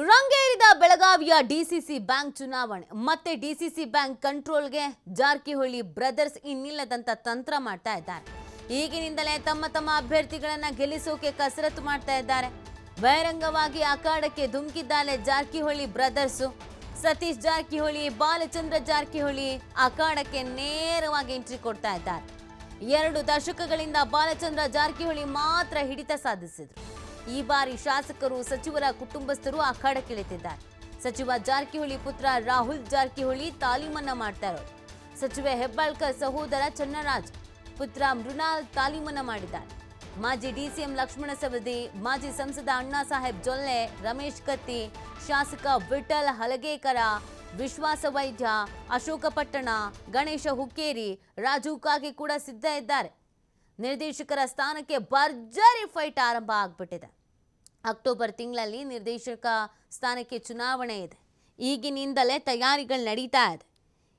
ರಂಗೇರಿದ ಬೆಳಗಾವಿಯ DCC bank ಚುನಾವಣೆ ಮತ್ತೆ ಡಿಸಿಸಿ ಬ್ಯಾಂಕ್ ಕಂಟ್ರೋಲ್ಗೆ ಜಾರಕಿಹೊಳಿ ಬ್ರದರ್ಸ್ ಇನ್ನಿಲ್ಲದಂತ ತಂತ್ರ ಮಾಡ್ತಾ ಇದ್ದಾರೆ. ಈಗಿನಿಂದಲೇ ತಮ್ಮ ಅಭ್ಯರ್ಥಿಗಳನ್ನ ಗೆಲ್ಲಿಸೋಕೆ ಕಸರತ್ತು ಮಾಡ್ತಾ ಇದ್ದಾರೆ. ಬಹಿರಂಗವಾಗಿ ಅಖಾಡಕ್ಕೆ ಧುಮುಕಿದ್ದಾರೆ ಜಾರಕಿಹೊಳಿ ಬ್ರದರ್ಸ್. ಸತೀಶ್ ಜಾರಕಿಹೊಳಿ, ಬಾಲಚಂದ್ರ ಜಾರಕಿಹೊಳಿ ಅಖಾಡಕ್ಕೆ ನೇರವಾಗಿ ಎಂಟ್ರಿ ಕೊಡ್ತಾ ಇದ್ದಾರೆ. 2 ದಶಕಗಳಿಂದ ಬಾಲಚಂದ್ರ ಜಾರಕಿಹೊಳಿ ಮಾತ್ರ ಹಿಡಿತ ಸಾಧಿಸಿದ್ರು. ಈ ಬಾರಿ ಶಾಸಕರು, ಸಚಿವರ ಕುಟುಂಬಸ್ಥರು ಅಖಾಡಕ್ಕಿಳಿತಿದ್ದಾರೆ. ಸಚಿವ ಜಾರಕಿಹೊಳಿ ಪುತ್ರ ರಾಹುಲ್ ಜಾರಕಿಹೊಳಿ ತಾಲೀಮನ್ನ ಮಾಡ್ತಾ ಇರೋದು. ಸಚಿವ ಹೆಬ್ಬಾಳ್ಕರ್ ಸಹೋದರ ಚನ್ನರಾಜ್ ಪುತ್ರ ಮೃಣಾಲ್ ತಾಲೀಮನ್ನ ಮಾಡಿದ್ದಾರೆ. ಮಾಜಿ ಡಿಸಿಎಂ ಲಕ್ಷ್ಮಣ ಸವದಿ, ಮಾಜಿ ಸಂಸದ ಅಣ್ಣಾ ಸಾಹೇಬ್ ಜೊಲ್ಲೆ, ರಮೇಶ್ ಕತ್ತಿ, ಶಾಸಕ ವಿಠಲ್ ಹಲಗೇಕರ, ವಿಶ್ವಾಸ ವೈದ್ಯ, ಅಶೋಕ ಪಟ್ಟಣ, ಗಣೇಶ ಹುಕ್ಕೇರಿ, ರಾಜು ಕಾಗೆ ಕೂಡ ಸಿದ್ಧ ಇದ್ದಾರೆ. ನಿರ್ದೇಶಕರ ಸ್ಥಾನಕ್ಕೆ ಭರ್ಜರಿ ಫೈಟ್ ಆರಂಭ ಆಗ್ಬಿಟ್ಟಿದೆ. ಅಕ್ಟೋಬರ್ ತಿಂಗಳಲ್ಲಿ ನಿರ್ದೇಶಕ ಸ್ಥಾನಕ್ಕೆ ಚುನಾವಣೆ ಇದೆ. ಈಗಿನಿಂದಲೇ ತಯಾರಿಗಳು ನಡೀತಾ ಇದೆ.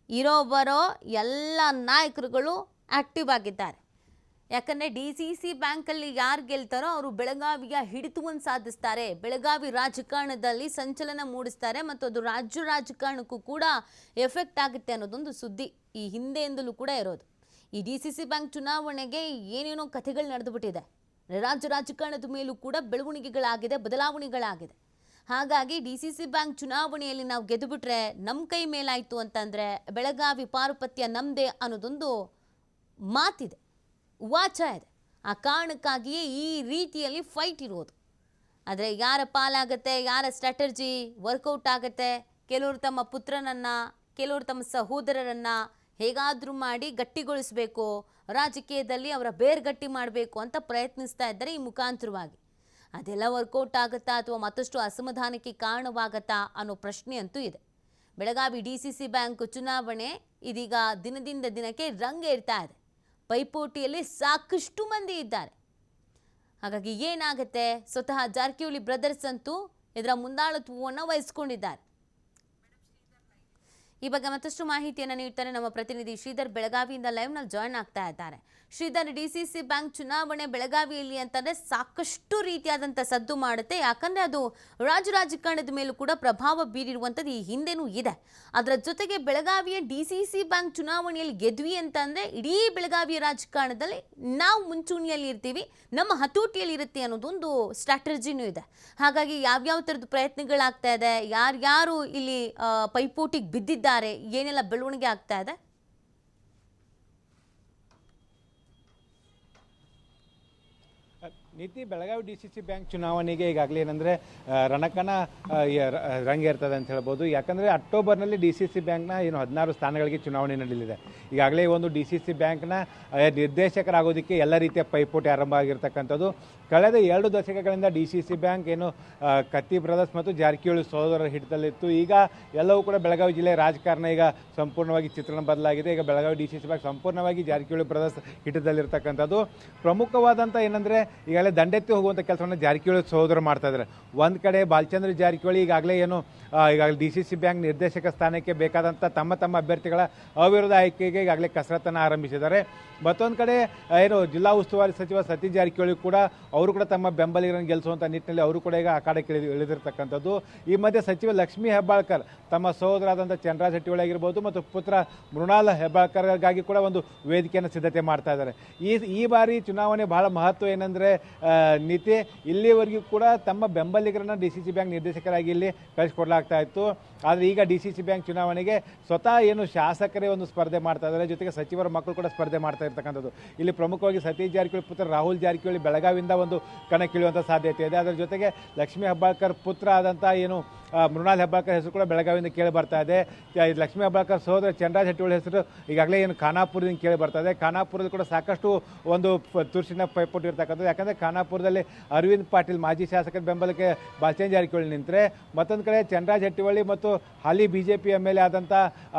ಇರೋ ಬರೋ ಎಲ್ಲ ನಾಯಕರುಗಳು ಆಕ್ಟಿವ್ ಆಗಿದ್ದಾರೆ. ಯಾಕಂದರೆ ಡಿಸಿಸಿ ಬ್ಯಾಂಕಲ್ಲಿ ಯಾರು ಗೆಲ್ತಾರೋ ಅವರು ಬೆಳಗಾವಿಯ ಹಿಡಿತವನ್ನು ಸಾಧಿಸ್ತಾರೆ, ಬೆಳಗಾವಿ ರಾಜಕಾರಣದಲ್ಲಿ ಸಂಚಲನ ಮೂಡಿಸ್ತಾರೆ ಮತ್ತು ಅದು ರಾಜ್ಯ ರಾಜಕಾರಣಕ್ಕೂ ಕೂಡ ಎಫೆಕ್ಟ್ ಆಗುತ್ತೆ ಅನ್ನೋದೊಂದು ಸುದ್ದಿ ಈ ಹಿಂದೆಯಿಂದಲೂ ಕೂಡ ಇರೋದು. ಈ ಡಿಸಿಸಿ ಬ್ಯಾಂಕ್ ಚುನಾವಣೆಗೆ ಏನೇನೋ ಕಥೆಗಳು ನಡೆದುಬಿಟ್ಟಿದೆ. ರಾಜ್ಯ ರಾಜಕಾರಣದ ಮೇಲೂ ಕೂಡ ಬೆಳವಣಿಗೆಗಳಾಗಿದೆ, ಬದಲಾವಣೆಗಳಾಗಿದೆ. ಹಾಗಾಗಿ ಡಿಸಿಸಿ ಬ್ಯಾಂಕ್ ಚುನಾವಣೆಯಲ್ಲಿ ನಾವು ಗೆದ್ದುಬಿಟ್ರೆ ನಮ್ಮ ಕೈ ಮೇಲಾಯಿತು ಅಂತಂದರೆ ಬೆಳಗಾವಿ ಪಾರುಪತ್ಯ ನಮ್ಮದೇ ಅನ್ನೋದೊಂದು ಮಾತಿದೆ, ವಾಚ ಇದೆ. ಆ ಕಾರಣಕ್ಕಾಗಿಯೇ ಈ ರೀತಿಯಲ್ಲಿ ಫೈಟ್ ಇರೋದು. ಆದರೆ ಯಾರ ಪಾಲಾಗತ್ತೆ, ಯಾರ ಸ್ಟ್ರಾಟರ್ಜಿ ವರ್ಕೌಟ್ ಆಗುತ್ತೆ, ಕೆಲವರು ತಮ್ಮ ಪುತ್ರನನ್ನು, ಕೆಲವರು ತಮ್ಮ ಸಹೋದರರನ್ನು ಹೇಗಾದರೂ ಮಾಡಿ ಗಟ್ಟಿಗೊಳಿಸಬೇಕು, ರಾಜಕೀಯದಲ್ಲಿ ಅವರ ಬೇರ್ಗಟ್ಟಿ ಮಾಡಬೇಕು ಅಂತ ಪ್ರಯತ್ನಿಸ್ತಾ ಇದ್ದಾರೆ ಈ ಮುಖಾಂತರವಾಗಿ. ಅದೆಲ್ಲ ವರ್ಕೌಟ್ ಆಗುತ್ತಾ ಅಥವಾ ಮತ್ತಷ್ಟು ಅಸಮಾಧಾನಕ್ಕೆ ಕಾರಣವಾಗತ್ತಾ ಅನ್ನೋ ಪ್ರಶ್ನೆ ಅಂತೂ ಇದೆ. ಬೆಳಗಾವಿ ಡಿಸಿಸಿ ಬ್ಯಾಂಕ್ ಚುನಾವಣೆ ಇದೀಗ ದಿನದಿಂದ ದಿನಕ್ಕೆ ರಂಗೇರ್ತಾ ಇದೆ. ಪೈಪೋಟಿಯಲ್ಲಿ ಸಾಕಷ್ಟು ಮಂದಿ ಇದ್ದಾರೆ. ಹಾಗಾಗಿ ಏನಾಗುತ್ತೆ, ಸ್ವತಃ ಜಾರಕಿಹೊಳಿ ಬ್ರದರ್ಸ್ ಅಂತೂ ಇದರ ಮುಂದಾಳತ್ವವನ್ನು ವಹಿಸ್ಕೊಂಡಿದ್ದಾರೆ. ಈ ಬಗ್ಗೆ ಮತ್ತಷ್ಟು ಮಾಹಿತಿಯನ್ನು ನೀಡ್ತಾರೆ ನಮ್ಮ ಪ್ರತಿನಿಧಿ ಶ್ರೀಧರ್. ಬೆಳಗಾವಿಯಿಂದ ಲೈವ್ನಲ್ಲಿ ಜಾಯ್ನ್ ಆಗ್ತಾ ಇದ್ದಾರೆ. ಶ್ರೀಧರ್, ಡಿಸಿಸಿ ಬ್ಯಾಂಕ್ ಚುನಾವಣೆ ಬೆಳಗಾವಿಯಲ್ಲಿ ಅಂತಂದರೆ ಸಾಕಷ್ಟು ರೀತಿಯಾದಂಥ ಸದ್ದು ಮಾಡುತ್ತೆ. ಯಾಕಂದರೆ ಅದು ರಾಜಕಾರಣದ ಮೇಲೂ ಕೂಡ ಪ್ರಭಾವ ಬೀರಿರುವಂಥದ್ದು ಈ ಹಿಂದೆನೂ ಇದೆ. ಅದರ ಜೊತೆಗೆ ಬೆಳಗಾವಿಯ ಡಿಸಿಸಿ ಬ್ಯಾಂಕ್ ಚುನಾವಣೆಯಲ್ಲಿ ಗೆದ್ವಿ ಅಂತಂದರೆ ಇಡೀ ಬೆಳಗಾವಿಯ ರಾಜಕಾರಣದಲ್ಲಿ ನಾವು ಮುಂಚೂಣಿಯಲ್ಲಿ ಇರ್ತೀವಿ, ನಮ್ಮ ಹತೋಟಿಯಲ್ಲಿ ಇರುತ್ತೆ ಅನ್ನೋದೊಂದು ಸ್ಟ್ರಾಟರ್ಜಿನೂ ಇದೆ. ಹಾಗಾಗಿ ಯಾವ್ಯಾವ ಥರದ ಪ್ರಯತ್ನಗಳಾಗ್ತಾ ಇದೆ, ಯಾರ್ಯಾರು ಇಲ್ಲಿ ಪೈಪೋಟಿಗೆ ಬಿದ್ದಿದ್ದಾರೆ, ಏನೆಲ್ಲ ಬೆಳವಣಿಗೆ ಆಗ್ತಾ ಇದೆ? ನೀತಿ ಬೆಳಗಾವಿ ಡಿಸಿಸಿ ಬ್ಯಾಂಕ್ ಚುನಾವಣೆಗೆ ಈಗಾಗಲೇ ಏನಂದರೆ ರಣಕನ ರಂಗೇರ್ತದೆ ಅಂತ ಹೇಳ್ಬೋದು. ಯಾಕಂದರೆ ಅಕ್ಟೋಬರ್ನಲ್ಲಿ ಡಿಸಿಸಿ ಬ್ಯಾಂಕ್ನ 16 ಸ್ಥಾನಗಳಿಗೆ ಚುನಾವಣೆ ನಡೆಯಲಿದೆ. ಈಗಾಗಲೇ ಒಂದು ಡಿಸಿಸಿ ಬ್ಯಾಂಕ್ನ ನಿರ್ದೇಶಕರಾಗೋದಕ್ಕೆ ಎಲ್ಲ ರೀತಿಯ ಪೈಪೋಟಿ ಆರಂಭ ಆಗಿರ್ತಕ್ಕಂಥದ್ದು. ಕಳೆದ 2 ದಶಕಗಳಿಂದ ಡಿಸಿಸಿ ಬ್ಯಾಂಕ್ ಕತ್ತಿ ಬ್ರದರ್ಸ್ ಮತ್ತು ಜಾರಕಿಹೊಳಿ ಸಹೋದರರ ಹಿಡಿತದಲ್ಲಿತ್ತು. ಈಗ ಎಲ್ಲವೂ ಕೂಡ ಬೆಳಗಾವಿ ಜಿಲ್ಲೆಯ ರಾಜಕಾರಣ ಈಗ ಸಂಪೂರ್ಣವಾಗಿ ಚಿತ್ರಣ ಬದಲಾಗಿದೆ. ಈಗ ಬೆಳಗಾವಿ ಡಿಸಿಸಿ ಬ್ಯಾಂಕ್ ಸಂಪೂರ್ಣವಾಗಿ ಜಾರಕಿಹೊಳಿ ಬ್ರದರ್ಸ್ ಹಿಡಿತದಲ್ಲಿರ್ತಕ್ಕಂಥದ್ದು. ಪ್ರಮುಖವಾದಂಥ ಏನಂದರೆ ಈಗಾಗಲೇ ದಂಡೆತ್ತಿ ಹೋಗುವಂಥ ಕೆಲಸವನ್ನು ಜಾರಕಿಹೊಳಿ ಸಹೋದರ ಮಾಡ್ತಾ ಇದ್ದಾರೆ. ಒಂದು ಕಡೆ ಬಾಲಚಂದ್ರ ಜಾರಕಿಹೊಳಿ ಈಗಾಗಲೇ ಡಿಸಿಸಿ ಬ್ಯಾಂಕ್ ನಿರ್ದೇಶಕ ಸ್ಥಾನಕ್ಕೆ ಬೇಕಾದಂಥ ತಮ್ಮ ಅಭ್ಯರ್ಥಿಗಳ ಅವಿರೋಧ ಆಯ್ಕೆಗೆ ಈಗಾಗಲೇ ಕಸರತ್ತನ್ನು ಆರಂಭಿಸಿದ್ದಾರೆ. ಮತ್ತೊಂದು ಕಡೆ ಜಿಲ್ಲಾ ಉಸ್ತುವಾರಿ ಸಚಿವ ಸತೀಶ್ ಜಾರಕಿಹೊಳಿ ಕೂಡ ಅವರು ಕೂಡ ತಮ್ಮ ಬೆಂಬಲಿಗರನ್ನು ಗೆಲ್ಲಿಸುವಂಥ ನಿಟ್ಟಿನಲ್ಲಿ ಅವರು ಕೂಡ ಈಗ ಅಖಾಡಕ್ಕೆ ಇಳಿದಿರ್ತಕ್ಕಂಥದ್ದು. ಈ ಮಧ್ಯೆ ಸಚಿವ ಲಕ್ಷ್ಮೀ ಹೆಬ್ಬಾಳ್ಕರ್ ತಮ್ಮ ಸಹೋದರಾದಂಥ ಚನ್ನರಾಜ್ ಹಟ್ಟಿಹೊಳಿ ಆಗಿರ್ಬೋದು ಮತ್ತು ಪುತ್ರ ಮೃಣಾಲ್ ಹೆಬ್ಬಾಳ್ಕರ್ಗಾಗಿ ಕೂಡ ಒಂದು ವೇದಿಕೆಯನ್ನು ಸಿದ್ಧತೆ ಮಾಡ್ತಾ ಇದ್ದಾರೆ. ಈ ಬಾರಿ ಚುನಾವಣೆ ಬಹಳ ಮಹತ್ವ ಏನಂದರೆ ನೀತಿ ಇಲ್ಲಿವರೆಗೂ ಕೂಡ ತಮ್ಮ ಬೆಂಬಲಿಗರನ್ನು ಡಿಸಿಸಿ ಬ್ಯಾಂಕ್ ನಿರ್ದೇಶಕರಾಗಿ ಇಲ್ಲಿ ಕಳಿಸ್ಕೊಡ್ಲಾಗ್ತಾ ಇತ್ತು. ಆದರೆ ಈಗ ಡಿಸಿಸಿ ಬ್ಯಾಂಕ್ ಚುನಾವಣೆಗೆ ಸ್ವತಃ ಶಾಸಕರೇ ಒಂದು ಸ್ಪರ್ಧೆ ಮಾಡ್ತಾ ಇದ್ದಾರೆ, ಜೊತೆಗೆ ಸಚಿವರ ಮಕ್ಕಳು ಕೂಡ ಸ್ಪರ್ಧೆ ಮಾಡ್ತಾ ಇರ್ತಕ್ಕಂಥದ್ದು. ಇಲ್ಲಿ ಪ್ರಮುಖವಾಗಿ ಸತೀಶ್ ಜಾರಕಿಹೊಳಿ ಪುತ್ರ ರಾಹುಲ್ ಜಾರಕಿಹೊಳಿ ಬೆಳಗಾವಿಯಿಂದ ಒಂದು ಕಣಕ್ಕಿಳಿಯುವಂಥ ಸಾಧ್ಯತೆ ಇದೆ. ಅದರ ಜೊತೆಗೆ ಲಕ್ಷ್ಮೀ ಹೆಬ್ಬಾಳ್ಕರ್ ಪುತ್ರ ಆದಂಥ ಮೃಣಾಲ್ ಹೆಬ್ಬಾಳ್ಕರ್ ಹೆಸರು ಕೂಡ ಬೆಳಗಾವಿಯಿಂದ ಕೇಳಿ ಬರ್ತಾ ಇದೆ. ಲಕ್ಷ್ಮೀ ಹೆಬ್ಬಾಳ್ಕರ್ ಸಹೋದರ ಚನ್ನರಾಜ್ ಹಟ್ಟಿಹೊಳಿ ಹೆಸರು ಈಗಾಗಲೇ ಖಾನಾಪುರದಿಂದ ಕೇಳಿ ಬರ್ತಾ ಇದೆ. ಖಾನಾಪುರದಲ್ಲಿ ಕೂಡ ಸಾಕಷ್ಟು ಒಂದು ತುರ್ಸಿನ ಪೈಪೋಟಿ ಇರ್ತಕ್ಕಂಥದ್ದು. ಯಾಕಂದರೆ ಖಾನಾಪುರದಲ್ಲಿ ಅರವಿಂದ್ ಪಾಟೀಲ್ ಮಾಜಿ ಶಾಸಕರ ಬೆಂಬಲಕ್ಕೆ ಬಾಲಚಂದ್ರ ಜಾರಕಿಹೊಳಿ ನಿಂತರೆ, ಮತ್ತೊಂದು ಕಡೆ ಚನ್ನರಾಜ್ ಹಟ್ಟಿಹೊಳಿ ಮತ್ತು ಹಾಲಿ ಬಿಜೆಪಿ MLA ಆದಂಥ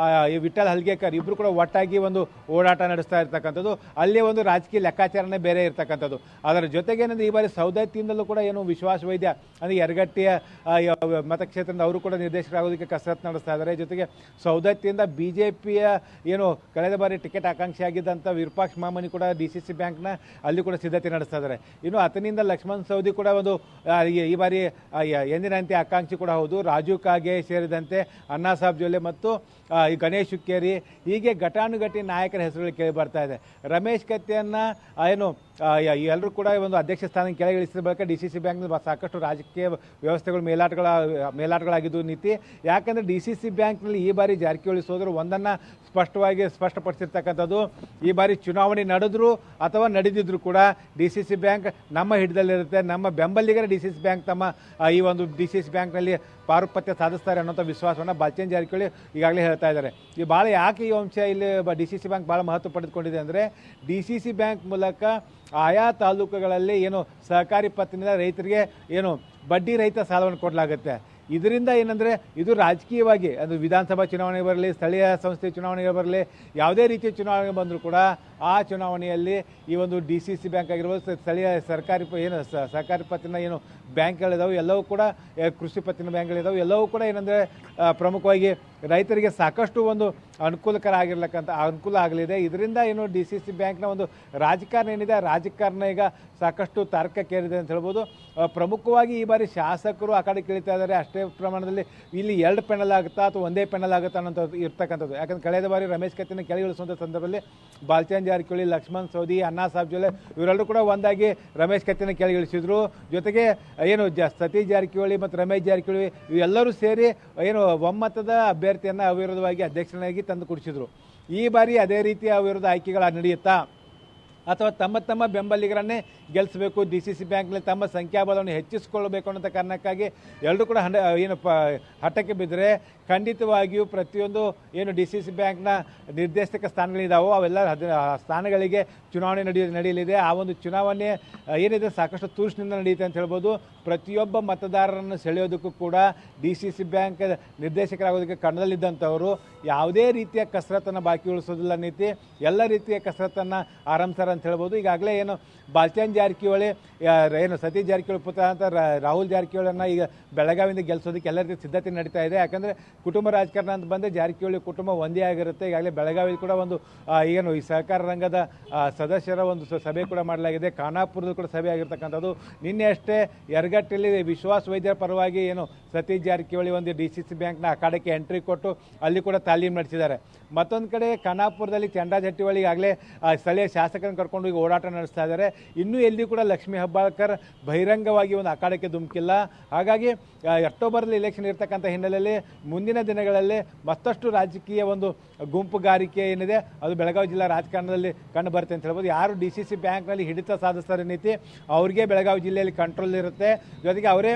ವಿಠಲ್ ಹಲ್ಗೇಕರ್ ಇಬ್ಬರು ಕೂಡ ಒಟ್ಟಾಗಿ ಒಂದು ಓಡಾಟ ನಡೆಸ್ತಾ ಇರ್ತಕ್ಕಂಥದ್ದು. ಅಲ್ಲಿ ಒಂದು ರಾಜಕೀಯ ಲೆಕ್ಕಾಚಾರನೇ ಬೇರೆ ಇರ್ತಕ್ಕಂಥದ್ದು. ಅದರ ಜೊತೆಗೆ ಈ ಬಾರಿ ಸೌದತ್ತಿಯಿಂದಲೂ ಕೂಡ ವಿಶ್ವಾಸ ವೈದ್ಯ ಅಂದರೆ ಯರಗಟ್ಟಿಯ ಮತಕ್ಷೇತ್ರ ಕ್ಷೇತ್ರದಿಂದ ಅವರು ಕೂಡ ನಿರ್ದೇಶಕರಾಗೋದಕ್ಕೆ ಕಸರತ್ತು ನಡೆಸ್ತಾ ಇದ್ದಾರೆ. ಜೊತೆಗೆ ಸೌದತ್ತಿಯಿಂದ BJPಯ ಏನು ಕಳೆದ ಬಾರಿ ಟಿಕೆಟ್ ಆಕಾಂಕ್ಷಿ ಆಗಿದ್ದಂಥ ವಿರೂಪಾಕ್ಷ ಮಾಮನಿ ಕೂಡ DCC ಬ್ಯಾಂಕ್ನ ಅಲ್ಲಿ ಕೂಡ ಸಿದ್ಧತೆ ನಡೆಸ್ತಾ ಇದ್ದಾರೆ. ಇನ್ನು ಆತನಿಂದ ಲಕ್ಷ್ಮಣ್ ಸವದಿ ಕೂಡ ಒಂದು ಈ ಬಾರಿ ಎಂದಿನಂತೆ ಆಕಾಂಕ್ಷಿ ಕೂಡ ಹೌದು. ರಾಜು ಕಾಗೆ ಸೇರಿದಂತೆ ಅಣ್ಣಾ ಸಾಹೇಬ್ ಜೊಲ್ಲೆ ಮತ್ತು ಈ ಗಣೇಶ್ ಹುಕ್ಕೇರಿ ಹೀಗೆ ಘಟಾನುಘಟಿ ನಾಯಕರ ಹೆಸರುಗಳು ಕೇಳಿ ಬರ್ತಾ ಇದೆ. ರಮೇಶ್ ಕತ್ತಿಯನ್ನು ಏನು ಎಲ್ಲರೂ ಕೂಡ ಒಂದು ಅಧ್ಯಕ್ಷ ಸ್ಥಾನ ಕೆಳಗಿಳಿಸಿದ ಬಳಿಕ DCC ಬ್ಯಾಂಕ್ನ ಸಾಕಷ್ಟು ರಾಜಕೀಯ ವ್ಯವಸ್ಥೆಗಳು ಮೇಲಾಟಗಳಾಗಿದ್ದು ನೀತಿ. ಯಾಕಂದರೆ DCC ಬ್ಯಾಂಕ್ನಲ್ಲಿ ಈ ಬಾರಿ ಜಾರಕಿಹೊಳಿ ಸೋದರು ಒಂದನ್ನು ಸ್ಪಷ್ಟಪಡಿಸಿರ್ತಕ್ಕಂಥದ್ದು, ಈ ಬಾರಿ ಚುನಾವಣೆ ನಡೆದ್ರು ಅಥವಾ ನಡೆದಿದ್ರು ಕೂಡ DCC ಬ್ಯಾಂಕ್ ನಮ್ಮ ಹಿಡಿದಲ್ಲಿರುತ್ತೆ, ನಮ್ಮ ಬೆಂಬಲಿಗರ DCC ಬ್ಯಾಂಕ್ ತಮ್ಮ ಈ ಒಂದು DCC ಬ್ಯಾಂಕ್ನಲ್ಲಿ ಪಾರುಪತ್ಯ ಸಾಧಿಸ್ತಾರೆ ಅನ್ನೋಂಥ ವಿಶ್ವಾಸವನ್ನು ಬಾಲಚಂದ್ರ ಜಾರಕಿಹೊಳಿ ಈಗಾಗಲೇ ಹೇಳ್ತಾ ಇದ್ದಾರೆ. ಈ ಭಾಳ ಯಾಕೆ ಈ ಅಂಶ ಇಲ್ಲಿ DCC ಬ್ಯಾಂಕ್ ಭಾಳ ಮಹತ್ವ ಪಡೆದುಕೊಂಡಿದೆ ಅಂದರೆ DCC ಬ್ಯಾಂಕ್ ಮೂಲಕ ಆಯಾ ತಾಲೂಕುಗಳಲ್ಲಿ ಏನು ಸಹಕಾರಿ ಪತ್ತಿನಿಂದ ರೈತರಿಗೆ ಏನು ಬಡ್ಡಿ ರಹಿತ ಸಾಲವನ್ನು ಕೊಡಲಾಗುತ್ತೆ. ಇದರಿಂದ ಏನಂದರೆ ಇದು ರಾಜಕೀಯವಾಗಿ ಅದು ವಿಧಾನಸಭಾ ಚುನಾವಣೆ ಬರಲಿ, ಸ್ಥಳೀಯ ಸಂಸ್ಥೆ ಚುನಾವಣೆಗೆ ಬರಲಿ, ಯಾವುದೇ ರೀತಿಯ ಚುನಾವಣೆ ಬಂದರೂ ಕೂಡ ಆ ಚುನಾವಣೆಯಲ್ಲಿ ಈ ಒಂದು DCC ಬ್ಯಾಂಕ್ ಆಗಿರ್ಬೋದು, ಸ್ಥಳೀಯ ಸರ್ಕಾರಿ ಸಹಕಾರಿ ಪತ್ತಿನ ಏನು ಬ್ಯಾಂಕ್ಗಳಿದಾವೆ ಎಲ್ಲವೂ ಕೂಡ, ಕೃಷಿ ಪತ್ತಿನ ಬ್ಯಾಂಕ್ಗಳಿದಾವೆ ಎಲ್ಲವೂ ಕೂಡ ಏನಂದರೆ ಪ್ರಮುಖವಾಗಿ ರೈತರಿಗೆ ಸಾಕಷ್ಟು ಒಂದು ಅನುಕೂಲ ಆಗಲಿದೆ. ಇದರಿಂದ ಏನು DCC ಬ್ಯಾಂಕ್ನ ಒಂದು ರಾಜಕಾರಣ ಏನಿದೆ ಆ ರಾಜಕಾರಣ ಈಗ ಸಾಕಷ್ಟು ತಾರಕಕ್ಕೇರಿದೆ ಅಂತ ಹೇಳ್ಬೋದು. ಪ್ರಮುಖವಾಗಿ ಈ ಬಾರಿ ಶಾಸಕರು ಆ ಕಡೆ ಕೇಳ್ತಾ ಇದ್ದಾರೆ, ಅಷ್ಟೇ ಪ್ರಮಾಣದಲ್ಲಿ ಇಲ್ಲಿ 2 ಪೆನಲ್ ಆಗುತ್ತಾ ಅಥವಾ ಒಂದೇ ಪೆನಲ್ ಆಗುತ್ತಾ ಅನ್ನೋಂಥದ್ದು ಇರ್ತಕ್ಕಂಥದ್ದು. ಯಾಕಂದರೆ ಕಳೆದ ಬಾರಿ ರಮೇಶ್ ಕತ್ತಿನ ಕೆಳಗಿಳಿಸುವಂಥ ಸಂದರ್ಭದಲ್ಲಿ ಬಾಲಚಂದ್ರ ಜಾರಕಿಹೊಳಿ, ಲಕ್ಷ್ಮಣ್ ಸವದಿ, ಅಣ್ಣಾ ಸಾಹೇಬ್ ಜೊಲ್ಲೆ ಇವರೆಲ್ಲರೂ ಕೂಡ ಒಂದಾಗಿ ರಮೇಶ್ ಕತ್ತಿನ ಕೆಳಗಿಳಿಸಿದ್ರು. ಜೊತೆಗೆ ಏನು ಸತೀಶ್ ಜಾರಕಿಹೊಳಿ ಮತ್ತು ರಮೇಶ್ ಜಾರಕಿಹೊಳಿ ಇವೆಲ್ಲರೂ ಸೇರಿ ಏನು ಒಮ್ಮತದ ಅಭ್ಯರ್ಥಿಯನ್ನು ಅವಿರೋಧವಾಗಿ ಅಧ್ಯಕ್ಷನಾಗಿ ತಂದು ಕೊಡಿಸಿದ್ರು. ಈ ಬಾರಿ ಅದೇ ರೀತಿಯ ಅವಿರೋಧ ಆಯ್ಕೆಗಳ ನಡೆಯುತ್ತಾ ಅಥವಾ ತಮ್ಮ ಬೆಂಬಲಿಗರನ್ನೇ ಗೆಲ್ಲಿಸಬೇಕು, DCC ಬ್ಯಾಂಕ್ನಲ್ಲಿ ತಮ್ಮ ಸಂಖ್ಯಾಬಲವನ್ನು ಹೆಚ್ಚಿಸಿಕೊಳ್ಳಬೇಕು ಅನ್ನೋ ಕಾರಣಕ್ಕಾಗಿ ಎಲ್ಲರೂ ಕೂಡ ಹಠಕ್ಕೆ ಬಿದ್ದರೆ ಖಂಡಿತವಾಗಿಯೂ ಪ್ರತಿಯೊಂದು ಏನು DCC ಬ್ಯಾಂಕ್ನ ನಿರ್ದೇಶಕ ಸ್ಥಾನಗಳಿದ್ದಾವೋ ಅವೆಲ್ಲ ಸ್ಥಾನಗಳಿಗೆ ಚುನಾವಣೆ ನಡೆಯಲಿದೆ. ಆ ಒಂದು ಚುನಾವಣೆ ಏನಿದೆ ಸಾಕಷ್ಟು ತುರುಸಿನಿಂದ ನಡೆಯುತ್ತೆ ಅಂತ ಹೇಳ್ಬೋದು. ಪ್ರತಿಯೊಬ್ಬ ಮತದಾರರನ್ನು ಸೆಳೆಯೋದಕ್ಕೂ ಕೂಡ DCC ಬ್ಯಾಂಕ್ ನಿರ್ದೇಶಕರಾಗೋದಕ್ಕೆ ಕಣದಲ್ಲಿದ್ದಂಥವರು ಯಾವುದೇ ರೀತಿಯ ಕಸರತ್ತನ್ನು ಬಾಕಿ ಉಳಿಸೋದಿಲ್ಲ ನೀತಿ, ಎಲ್ಲ ರೀತಿಯ ಕಸರತ್ತನ್ನು ಆರಂಭಿಸ್ತಾರೆ ಅಂತ ಹೇಳ್ಬೋದು. ಈಗಾಗಲೇ ಏನು ಬಾಲಚಂದ್ರ ಜಾರಕಿಹೊಳಿ ಏನು ಸತೀಶ್ ಜಾರಕಿಹೊಳಿ ಪುತ್ರ ಅಂತ ರಾಹುಲ್ ಜಾರಕಿಹೊಳಿಯನ್ನು ಈಗ ಬೆಳಗಾವಿಯಿಂದ ಗೆಲ್ಲಿಸೋದಕ್ಕೆ ಎಲ್ಲ ರೀತಿಯ ಸಿದ್ಧತೆ ನಡೀತಾ ಇದೆ. ಯಾಕಂದರೆ ಕುಟುಂಬ ರಾಜಕಾರಣ ಅಂತ ಬಂದರೆ ಜಾರಕಿಹೊಳಿ ಕುಟುಂಬ ಒಂದೇ ಆಗಿರುತ್ತೆ. ಈಗಾಗಲೇ ಬೆಳಗಾವಿ ಕೂಡ ಒಂದು ಏನು ಈ ಸಹಕಾರ ರಂಗದ ಸದಸ್ಯರ ಒಂದು ಸಭೆ ಕೂಡ ಮಾಡಲಾಗಿದೆ. ಖಾನಾಪುರದ ಕೂಡ ಸಭೆ ಆಗಿರ್ತಕ್ಕಂಥದ್ದು. ನಿನ್ನೆ ಅಷ್ಟೇ ಯರಗಟ್ಟಲ್ಲಿ ವಿಶ್ವಾಸ ವೈದ್ಯರ ಪರವಾಗಿ ಏನು ಸತೀಶ್ ಜಾರಕಿಹೊಳಿ ಒಂದು DCC ಬ್ಯಾಂಕ್ನ ಅಖಾಡಕ್ಕೆ ಎಂಟ್ರಿ ಕೊಟ್ಟು ಅಲ್ಲಿ ಕೂಡ ತಾಲೀಮು ನಡೆಸಿದ್ದಾರೆ. ಮತ್ತೊಂದು ಕಡೆ ಖಾನಾಪುರದಲ್ಲಿ ಚಂದ್ರರಾಜ್ ಹಟ್ಟಿಹೊಳಿ ಈಗಾಗಲೇ ಸ್ಥಳೀಯ ಶಾಸಕರನ್ನು ಕರ್ಕೊಂಡು ಈಗ ಓಡಾಟ ನಡೆಸ್ತಾ ಇದ್ದಾರೆ. ಇನ್ನೂ ಎಲ್ಲಿ ಕೂಡ ಲಕ್ಷ್ಮೀ ಹೆಬ್ಬಾಳ್ಕರ್ ಬಹಿರಂಗವಾಗಿ ಒಂದು ಅಖಾಡಕ್ಕೆ ಧುಮುಕಿಲ್ಲ. ಹಾಗಾಗಿ ಅಕ್ಟೋಬರ್ನಲ್ಲಿ ಎಲೆಕ್ಷನ್ ಇರ್ತಕ್ಕಂಥ ಹಿನ್ನೆಲೆಯಲ್ಲಿ ಮುಂದಿನ ದಿನಗಳಲ್ಲಿ ಮತ್ತಷ್ಟು ರಾಜಕೀಯ ಒಂದು ಗುಂಪುಗಾರಿಕೆ ಏನಿದೆ ಅದು ಬೆಳಗಾವಿ ಜಿಲ್ಲಾ ರಾಜಕಾರಣದಲ್ಲಿ ಕಂಡು ಬರುತ್ತೆ ಅಂತ ಹೇಳ್ಬೋದು. ಯಾರು DCC ಬ್ಯಾಂಕ್ನಲ್ಲಿ ಹಿಡಿತ ಸಾಧಿಸ್ತಾರೆ ನೀತಿ ಅವ್ರಿಗೆ ಬೆಳಗಾವಿ ಜಿಲ್ಲೆಯಲ್ಲಿ ಕಂಟ್ರೋಲ್ ಇರುತ್ತೆ. ಜೊತೆಗೆ ಅವರೇ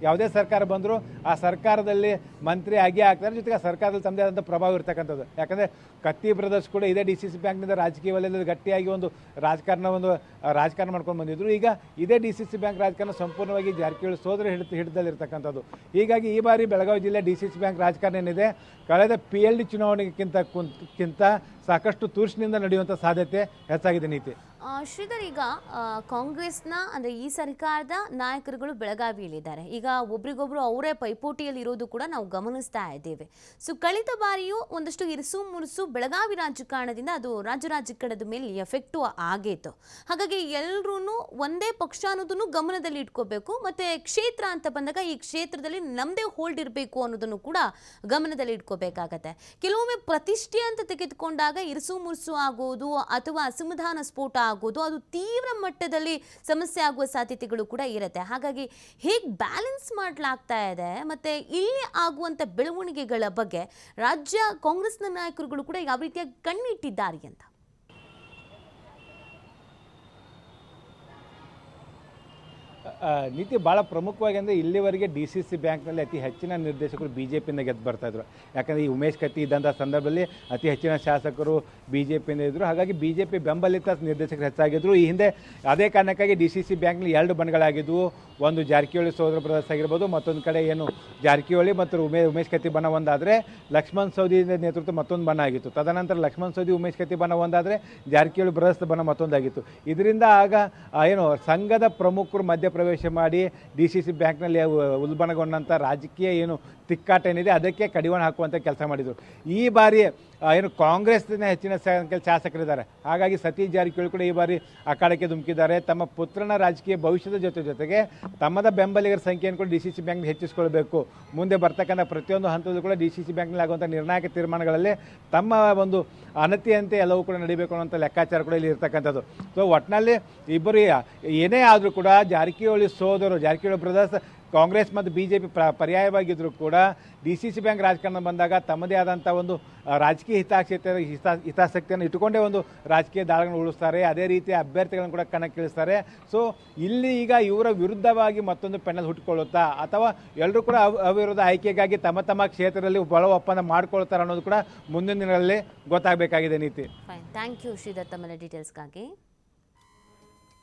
ಯಾವುದೇ ಸರ್ಕಾರ ಬಂದರೂ ಆ ಸರ್ಕಾರದಲ್ಲಿ ಮಂತ್ರಿ ಆಗೇ ಆಗ್ತಾರೆ. ಜೊತೆಗೆ ಆ ಸರ್ಕಾರದಲ್ಲಿ ತಮ್ಮದೇ ಆದಂಥ ಪ್ರಭಾವ ಇರ್ತಕ್ಕಂಥದ್ದು. ಯಾಕಂದರೆ ಕತ್ತಿ ಬ್ರದರ್ಸ್ ಕೂಡ ಇದೇ DCC ಬ್ಯಾಂಕ್ನಿಂದ ರಾಜಕೀಯ ವಲಯದಲ್ಲಿ ಗಟ್ಟಿಯಾಗಿ ಒಂದು ರಾಜಕಾರಣ ಮಾಡ್ಕೊಂಡು ಬಂದಿದ್ರು. ಈಗ ಇದೇ DCC ಬ್ಯಾಂಕ್ ರಾಜಕಾರಣ ಸಂಪೂರ್ಣವಾಗಿ ಜಾರಕಿಹೊಳಿ ಸೋದರ ಹಿಡಿತದಲ್ಲಿರ್ತಕ್ಕಂಥದ್ದು. ಹೀಗಾಗಿ ಈ ಬಾರಿ ಬೆಳಗಾವಿ ಜಿಲ್ಲೆ DCC ಬ್ಯಾಂಕ್ ರಾಜಕಾರಣ ಏನಿದೆ ಕಳೆದ PLD ಚುನಾವಣೆಗಿಂತ ಸಾಕಷ್ಟು ತುರುಸಿನಿಂದ ನಡೆಯುವಂಥ ಸಾಧ್ಯತೆ ಹೆಚ್ಚಾಗಿದೆ ನೀತಿ. ಶ್ರೀಧರ್, ಈಗ ಕಾಂಗ್ರೆಸ್ನ ಅಂದರೆ ಈ ಸರ್ಕಾರದ ನಾಯಕರುಗಳು ಬೆಳಗಾವಿಯಲ್ಲಿದ್ದಾರೆ. ಈಗ ಒಬ್ರಿಗೊಬ್ರು ಅವರೇ ಪೈಪೋಟಿಯಲ್ಲಿ ಇರೋದು ಕೂಡ ನಾವು ಗಮನಿಸ್ತಾ ಇದ್ದೇವೆ. ಸೊ ಕಳೆದ ಬಾರಿಯೂ ಒಂದಷ್ಟು ಇರುಸು ಮುರುಸು ಬೆಳಗಾವಿ ರಾಜಕಾರಣದಿಂದ ಅದು ರಾಜ್ಯ ರಾಜಕಾರಣದ ಮೇಲೆ ಎಫೆಕ್ಟು ಆಗೇತು. ಹಾಗಾಗಿ ಎಲ್ಲರೂ ಒಂದೇ ಪಕ್ಷ ಅನ್ನೋದನ್ನು ಗಮನದಲ್ಲಿ ಇಟ್ಕೋಬೇಕು. ಮತ್ತು ಕ್ಷೇತ್ರ ಅಂತ ಬಂದಾಗ ಈ ಕ್ಷೇತ್ರದಲ್ಲಿ ನಮ್ಮದೇ ಹೋಲ್ಡ್ ಇರಬೇಕು ಅನ್ನೋದನ್ನು ಕೂಡ ಗಮನದಲ್ಲಿ ಇಟ್ಕೋಬೇಕಾಗತ್ತೆ. ಕೆಲವೊಮ್ಮೆ ಪ್ರತಿಷ್ಠೆ ಅಂತ ತೆಗೆದುಕೊಂಡಾಗ ಇರುಸು ಮುರುಸು ಆಗೋದು ಅಥವಾ ಅಸಮಾಧಾನ ಸ್ಫೋಟ ಆಗೋದು ಅದು ತೀವ್ರ ಮಟ್ಟದಲ್ಲಿ ಸಮಸ್ಯೆ ಆಗುವ ಸಾಧ್ಯತೆಗಳು ಕೂಡ ಇರುತ್ತೆ. ಹಾಗಾಗಿ ಹೇಗೆ ಬ್ಯಾಲೆನ್ಸ್ ಮಾಡಲಾಗ್ತಾ ಇದೆ ಮತ್ತೆ ಇಲ್ಲಿ ಆಗುವಂಥ ಬೆಳವಣಿಗೆಗಳ ಬಗ್ಗೆ ರಾಜ್ಯ ಕಾಂಗ್ರೆಸ್ನ ನಾಯಕರುಗಳು ಕೂಡ ಯಾವ ರೀತಿಯಾಗಿ ಕಣ್ಣಿಟ್ಟಿದ್ದಾರೆ ಅಂತ? ನೀತಿ ಭಾಳ ಪ್ರಮುಖವಾಗಿ ಅಂದರೆ ಇಲ್ಲಿವರೆಗೆ DCC ಬ್ಯಾಂಕ್ನಲ್ಲಿ ಅತಿ ಹೆಚ್ಚಿನ ನಿರ್ದೇಶಕರು BJPಯಿಂದ ಗೆದ್ದು ಬರ್ತಾಯಿದ್ರು. ಯಾಕಂದರೆ ಈ ಉಮೇಶ್ ಕತ್ತಿ ಇದ್ದಂಥ ಸಂದರ್ಭದಲ್ಲಿ ಅತಿ ಹೆಚ್ಚಿನ ಶಾಸಕರು BJPಯಿಂದ ಇದ್ದರು. ಹಾಗಾಗಿ BJP ಬೆಂಬಲಿತ ನಿರ್ದೇಶಕರು ಹೆಚ್ಚಾಗಿದ್ದರು. ಈ ಹಿಂದೆ ಅದೇ ಕಾರಣಕ್ಕಾಗಿ DCC ಬ್ಯಾಂಕ್ನಲ್ಲಿ 2 ಬಣಗಳಾಗಿದ್ವು. ಒಂದು ಜಾರಕಿಹೊಳಿ ಸೋದರ ಬ್ರದರ್ಸ್ ಆಗಿರ್ಬೋದು, ಮತ್ತೊಂದು ಕಡೆ ಏನು ಜಾರಕಿಹೊಳಿ ಮತ್ತು ಉಮೇಶ್ ಕತ್ತಿ ಬಣ ಒಂದಾದರೆ ಲಕ್ಷ್ಮಣ್ ಸವದಿ ನೇತೃತ್ವ ಮತ್ತೊಂದು ಬಣ ಆಗಿತ್ತು. ತದನಂತರ ಲಕ್ಷ್ಮಣ್ ಸವದಿ ಉಮೇಶ್ ಕತ್ತಿ ಬಣ ಒಂದಾದರೆ ಜಾರಕಿಹೊಳಿ ಬ್ರದರ್ಸ್ ಬಣ ಮತ್ತೊಂದಾಗಿತ್ತು. ಇದರಿಂದ ಆಗ ಏನು ಸಂಘದ ಪ್ರಮುಖರು ಮಧ್ಯಪ್ರವೇಶ ಮಧ್ಯಪ್ರವೇಶ ಮಾಡಿ DCC ಬ್ಯಾಂಕ್ನಲ್ಲಿ ಉಲ್ಬಣಗೊಂಡಂಥ ರಾಜಕೀಯ ಏನು ತಿಕ್ಕಾಟ ಏನಿದೆ ಅದಕ್ಕೆ ಕಡಿವಾಣ ಹಾಕುವಂಥ ಕೆಲಸ ಮಾಡಿದರು. ಈ ಬಾರಿ ಏನು ಕಾಂಗ್ರೆಸ್ನ ಹೆಚ್ಚಿನ ಸಂಖ್ಯೆಯಲ್ಲಿ ಶಾಸಕರಿದ್ದಾರೆ. ಹಾಗಾಗಿ ಸತೀಶ್ ಜಾರಕಿಹೊಳಿ ಕೂಡ ಈ ಬಾರಿ ಅಖಾಡಕ್ಕೆ ಧುಮುಕಿದ್ದಾರೆ. ತಮ್ಮ ಪುತ್ರನ ರಾಜಕೀಯ ಭವಿಷ್ಯದ ಜೊತೆಗೆ ತಮ್ಮದ ಬೆಂಬಲಿಗರ ಸಂಖ್ಯೆಯನ್ನು ಕೂಡ DCC ಬ್ಯಾಂಕ್ ಹೆಚ್ಚಿಸಿಕೊಳ್ಬೇಕು. ಮುಂದೆ ಬರ್ತಕ್ಕಂಥ ಪ್ರತಿಯೊಂದು ಹಂತದಲ್ಲೂ ಕೂಡ DCC ಬ್ಯಾಂಕ್ನಲ್ಲಿ ಆಗುವಂಥ ನಿರ್ಣಾಯಕ ತೀರ್ಮಾನಗಳಲ್ಲಿ ತಮ್ಮ ಒಂದು ಅನತಿಯಂತೆ ಎಲ್ಲವೂ ಕೂಡ ನಡೀಬೇಕು ಅನ್ನೋಂಥ ಲೆಕ್ಕಾಚಾರ ಕೂಡ ಇಲ್ಲಿ ಇರ್ತಕ್ಕಂಥದ್ದು. ಸೊ ಒಟ್ಟಿನಲ್ಲಿ ಇಬ್ಬರು ಏನೇ ಆದರೂ ಕೂಡ ಜಾರಕಿಹೊಳಿ ಬ್ರದರ್ಸ್ ಕಾಂಗ್ರೆಸ್ ಮತ್ತು BJP ಪರ್ಯಾಯವಾಗಿದ್ದರೂ ಕೂಡ DCC ಬ್ಯಾಂಕ್ ರಾಜಕಾರಣ ಬಂದಾಗ ತಮ್ಮದೇ ಆದಂಥ ಒಂದು ರಾಜಕೀಯ ಹಿತಾಸಕ್ತಿಯನ್ನು ಇಟ್ಟುಕೊಂಡೇ ಒಂದು ರಾಜಕೀಯ ದಾಳಗಳನ್ನು ಉಳಿಸ್ತಾರೆ. ಅದೇ ರೀತಿ ಅಭ್ಯರ್ಥಿಗಳನ್ನು ಕೂಡ ಕಣಕ್ಕಿಳಿಸ್ತಾರೆ. ಸೊ ಇಲ್ಲಿ ಈಗ ಇವರ ವಿರುದ್ಧವಾಗಿ ಮತ್ತೊಂದು ಪೆನಲ್ ಹುಟ್ಟುಕೊಳ್ಳುತ್ತಾ ಅಥವಾ ಎಲ್ಲರೂ ಕೂಡ ಅವಿರೋಧ ಆಯ್ಕೆಗಾಗಿ ತಮ್ಮ ಕ್ಷೇತ್ರದಲ್ಲಿ ಬಲ ಒಪ್ಪಂದ ಮಾಡ್ಕೊಳ್ತಾರೆ ಅನ್ನೋದು ಕೂಡ ಮುಂದಿನ ದಿನಗಳಲ್ಲಿ ಗೊತ್ತಾಗಬೇಕಾಗಿದೆ. ನೀತಿ. ಫೈನ್, ಥ್ಯಾಂಕ್ ಯು ಶ್ರೀಧರ್ ತಮ್ಮ ಡೀಟೇಲ್ಸ್ಗಾಗಿ.